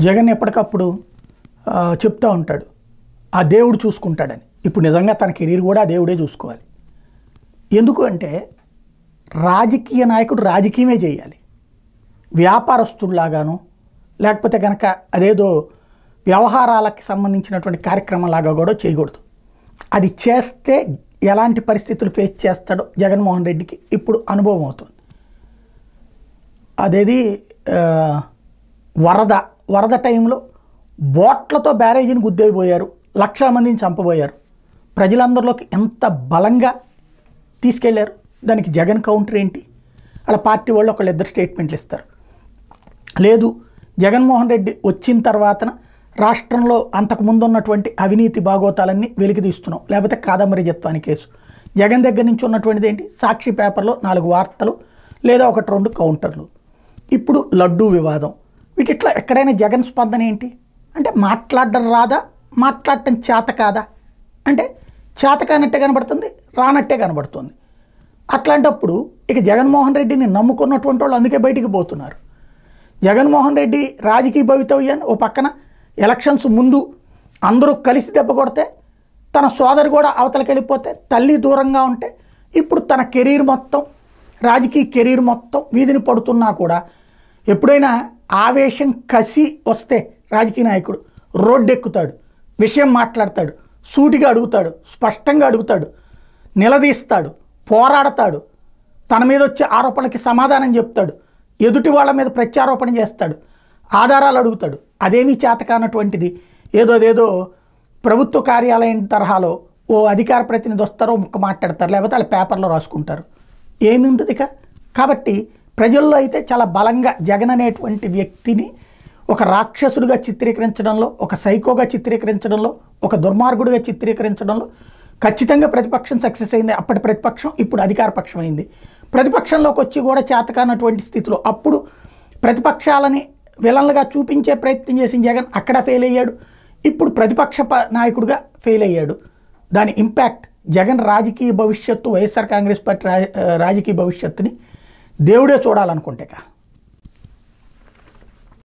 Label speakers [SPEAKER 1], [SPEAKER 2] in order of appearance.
[SPEAKER 1] జగన్ ఎప్పటికప్పుడు చెప్తూ ఉంటాడు ఆ దేవుడు చూసుకుంటాడని. ఇప్పుడు నిజంగా తన కెరీర్ కూడా ఆ దేవుడే చూసుకోవాలి. ఎందుకు అంటే రాజకీయ నాయకుడు రాజకీయమే చేయాలి. వ్యాపారస్తుడిలాగాను లేకపోతే కనుక అదేదో వ్యవహారాలకు సంబంధించినటువంటి కార్యక్రమంలాగా కూడా చేయకూడదు. అది చేస్తే ఎలాంటి పరిస్థితులు ఫేస్ చేస్తాడో జగన్మోహన్ రెడ్డికి ఇప్పుడు అనుభవం అవుతుంది. అదేది వరద టైంలో బోట్లతో బ్యారేజీని గుద్దేయబోయారు, లక్షల మందిని చంపబోయారు. ప్రజలందరిలోకి ఎంత బలంగా తీసుకెళ్లారు. దానికి జగన్ కౌంటర్ ఏంటి? అలా పార్టీ వాళ్ళు ఒకళ్ళిద్దరు స్టేట్మెంట్లు ఇస్తారు. లేదు జగన్మోహన్ రెడ్డి వచ్చిన తర్వాతన రాష్ట్రంలో అంతకుముందు ఉన్నటువంటి అవినీతి భాగోతాలన్నీ వెలికి తీస్తున్నాం, లేకపోతే కాదంబరి జత్వాని కేసు. జగన్ దగ్గర నుంచి ఉన్నటువంటిది ఏంటి? సాక్షి పేపర్లో 4 వార్తలు లేదా 1-2 కౌంటర్లు. ఇప్పుడు లడ్డూ వివాదం. వీటిట్లో ఎక్కడైనా జగన్ స్పందన ఏంటి అంటే మాట్లాడడం రాదా, మాట్లాడటం చేత కాదా అంటే చేత కానట్టే కనబడుతుంది, రానట్టే కనబడుతుంది. అట్లాంటప్పుడు ఇక జగన్మోహన్ రెడ్డిని నమ్ముకున్నటువంటి వాళ్ళు అందుకే బయటికి పోతున్నారు. జగన్మోహన్ రెడ్డి రాజకీయ భవితవ్యాన్ని ఓ పక్కన ఎలక్షన్స్ ముందు అందరూ కలిసి దెబ్బ కొడితే, తన సోదరు కూడా అవతలకి వెళ్ళిపోతే, తల్లి దూరంగా ఉంటే, ఇప్పుడు తన కెరీర్ మొత్తం రాజకీయ కెరీర్ మొత్తం వీధిని పడుతున్నా కూడా ఎప్పుడైనా ఆవేశం కసి వస్తే రాజకీయ నాయకుడు రోడ్డెక్కుతాడు, విషయం మాట్లాడతాడు, సూటిగా అడుగుతాడు, స్పష్టంగా అడుగుతాడు, నిలదీస్తాడు, పోరాడతాడు, తన మీద వచ్చే ఆరోపణలకి సమాధానం చెప్తాడు, ఎదుటి వాళ్ళ మీద ప్రత్యారోపణ చేస్తాడు, ఆధారాలు అడుగుతాడు. అదేమీ చేతకానటువంటిది ఏదో ప్రభుత్వ కార్యాలయం తరహాలో ఓ అధికార ప్రతినిధి వస్తారో ముక్క మాట్లాడతారు, లేకపోతే వాళ్ళ పేపర్లో రాసుకుంటారు. ఏమి ఉంటుంది ఇక? కాబట్టి ప్రజల్లో అయితే చాలా బలంగా జగన్ అనేటువంటి వ్యక్తిని ఒక రాక్షసుడిగా చిత్రీకరించడంలో, ఒక సైకోగా చిత్రీకరించడంలో, ఒక దుర్మార్గుడిగా చిత్రీకరించడంలో ఖచ్చితంగా ప్రతిపక్షం సక్సెస్ అయింది. అప్పటి ప్రతిపక్షం ఇప్పుడు అధికార పక్షం అయింది. ప్రతిపక్షంలోకి వచ్చి కూడా చేతకానటువంటి స్థితిలో అప్పుడు ప్రతిపక్షాలని విలన్లుగా చూపించే ప్రయత్నం చేసిన జగన్ అక్కడ ఫెయిల్ అయ్యాడు. ఇప్పుడు ప్రతిపక్ష నాయకుడిగా ఫెయిల్ అయ్యాడు. దాని ఇంపాక్ట్ జగన్ రాజకీయ భవిష్యత్తు, వైఎస్ఆర్ కాంగ్రెస్ పార్టీ రాజకీయ భవిష్యత్తుని దేవుడే చూడాలనుకుంటే